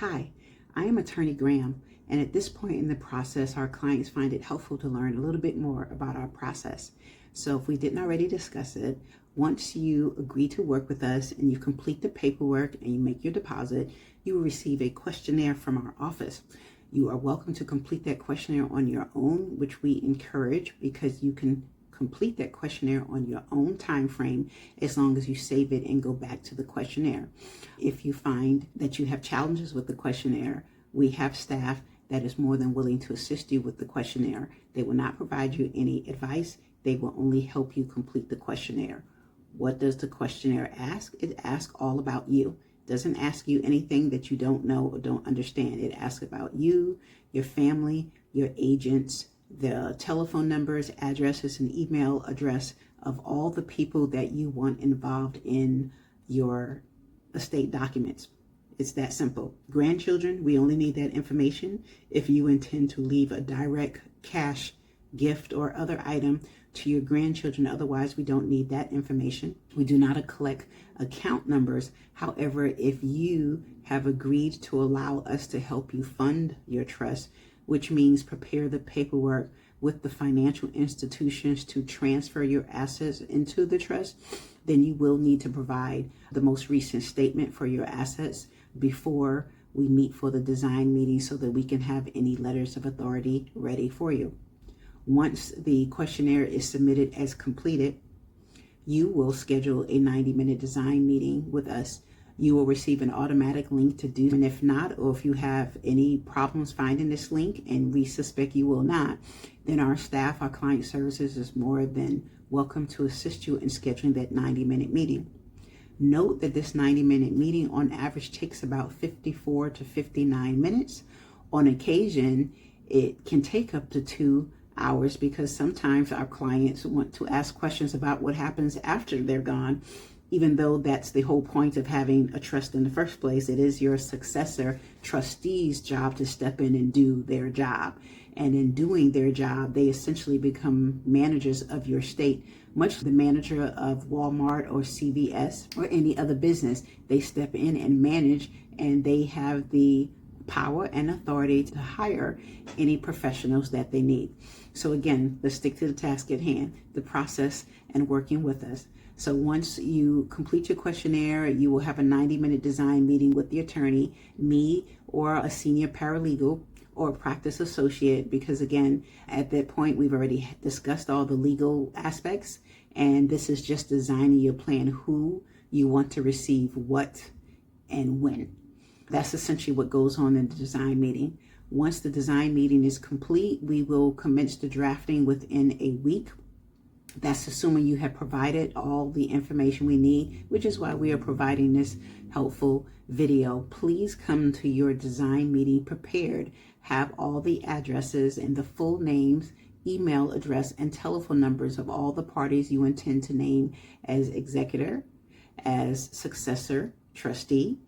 Hi, I am Attorney Graham, and at this point in the process, our clients find it helpful to learn a little bit more about our process. So if we didn't already discuss it, once you agree to work with us and you complete the paperwork and you make your deposit, you will receive a questionnaire from our office. You are welcome to complete that questionnaire on your own, which we encourage because you can complete that questionnaire on your own time frame as long as you save it and go back to the questionnaire. If you find that you have challenges with the questionnaire, we have staff that is more than willing to assist you with the questionnaire. They will not provide you any advice. They will only help you complete the questionnaire. What does the questionnaire ask? It asks all about you. It doesn't ask you anything that you don't know or don't understand. It asks about you, your family, your agents, the telephone numbers, addresses, and email address of all the people that you want involved in your estate documents. It's that simple. Grandchildren, we only need that information if you intend to leave a direct cash gift or other item to your grandchildren. Otherwise, we don't need that information. We do not collect account numbers. However, if you have agreed to allow us to help you fund your trust, which means prepare the paperwork with the financial institutions to transfer your assets into the trust, then you will need to provide the most recent statement for your assets before we meet for the design meeting so that we can have any letters of authority ready for you. Once the questionnaire is submitted as completed, you will schedule a 90-minute design meeting with us. You will receive an automatic link to do, and if not, or if you have any problems finding this link, and we suspect you will not, then our staff, our client services, is more than welcome to assist you in scheduling that 90-minute meeting. Note that this 90-minute meeting on average takes about 54 to 59 minutes. On occasion, it can take up to 2 hours because sometimes our clients want to ask questions about what happens after they're gone. Even though that's the whole point of having a trust in the first place, it is your successor trustee's job to step in and do their job. And in doing their job, they essentially become managers of your estate, much like the manager of Walmart or CVS or any other business. They step in and manage, and they have the power and authority to hire any professionals that they need. So again, let's stick to the task at hand, the process and working with us. So once you complete your questionnaire, you will have a 90-minute design meeting with the attorney, me, or a senior paralegal or practice associate, because again, at that point, we've already discussed all the legal aspects, and this is just designing your plan, who you want to receive what and when. That's essentially what goes on in the design meeting. Once the design meeting is complete, we will commence the drafting within a week. That's assuming you have provided all the information we need, which is why we are providing this helpful video. Please come to your design meeting prepared. Have all the addresses and the full names, email address, and telephone numbers of all the parties you intend to name as executor, as successor trustee,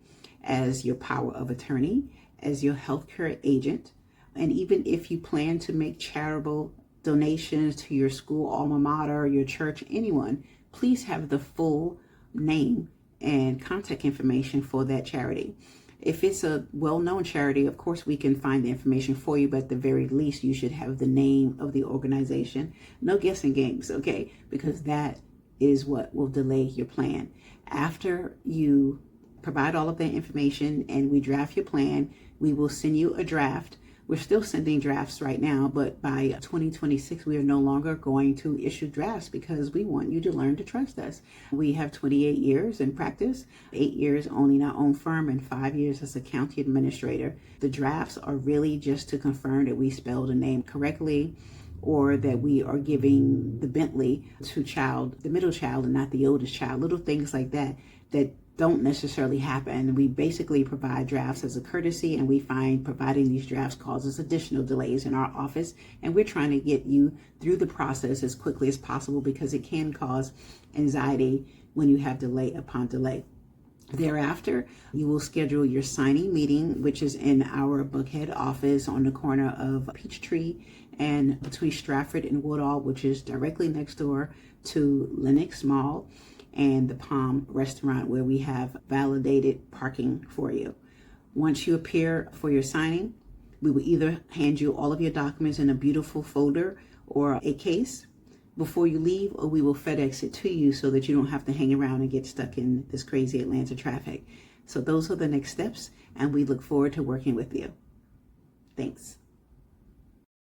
as your power of attorney, as your healthcare agent, and even if you plan to make charitable donations to your school, alma mater, your church, anyone, please have the full name and contact information for that charity. If it's a well-known charity, of course, we can find the information for you, but at the very least, you should have the name of the organization. No guessing games, okay? Because that is what will delay your plan. After you provide all of that information and we draft your plan, we will send you a draft. We're still sending drafts right now, but by 2026, we are no longer going to issue drafts because we want you to learn to trust us. We have 28 years in practice, 8 years owning our own firm, and 5 years as a county administrator. The drafts are really just to confirm that we spelled a name correctly, or that we are giving the Bentley to the middle child and not the oldest child, little things like that don't necessarily happen. We basically provide drafts as a courtesy, and we find providing these drafts causes additional delays in our office, and we're trying to get you through the process as quickly as possible because it can cause anxiety when you have delay upon delay. Thereafter, you will schedule your signing meeting, which is in our Buckhead office on the corner of Peachtree and between Stratford and Woodall, which is directly next door to Lenox Mall and the Palm Restaurant, where we have validated parking for you. Once you appear for your signing, we will either hand you all of your documents in a beautiful folder or a case before you leave, or we will FedEx it to you so that you don't have to hang around and get stuck in this crazy Atlanta traffic. So those are the next steps, and we look forward to working with you. Thanks.